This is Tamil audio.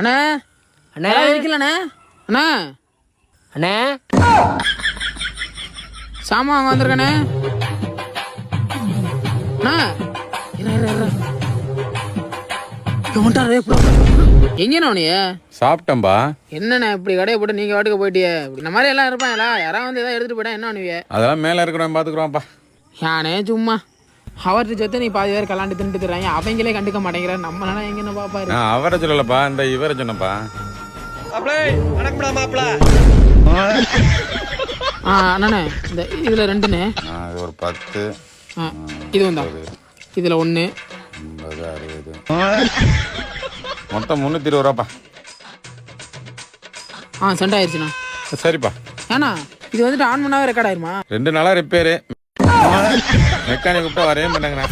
அண்ணா அண்ணா இருக்கலண்ணே அண்ணா அண்ணே சாமான் வாங்க வந்திருக்கண்ணே அண்ணா எங்கண்ணா நீ சாப்பிட்டம்பா. என்னண்ணே இப்படி கடையை போட்டு நீங்க வாட்டுக்கு போயிட்டியே? இந்த மாதிரி எல்லாம் இருப்பாங்களா? யாராவது வந்து ஏதாவது எடுத்துட்டு போயிட்டா என்ன பண்ணுவீங்க? அதெல்லாம் மேல இருக்கிறோம் பாத்துக்கிறோம்ப்பா. யானே சும்மா அவர்கிட்ட சேர்த்து நீ பாதி பேர் கலாண்டு தின்ட்டு தர்றாங்க, அவங்களே கண்டுக்க மாட்டேங்கிறார். நம்மளால எங்க என்ன பாப்பாரு? நான் அவரை சொல்லலப்பா, இந்த இவரை சொன்னப்பா. அண்ணே இந்த இதுல 2ண்ணே, இது ஒரு 10, இது வந்தா இதுல 1, 50, 60, மொத்தம் 320 ரூபாப்பா. சென்ட் ஆயிடுச்சுண்ணா. சரிப்பா. ஏண்ணா இது வந்துட்டு ஆன் பண்ணாவே ரெக்கார்ட் ஆயிருமா? 2 நாளா ரிப்பேரு, மெக்கானிக் கூப்பிட்டா வரவே மாட்டாங்கண்ணா.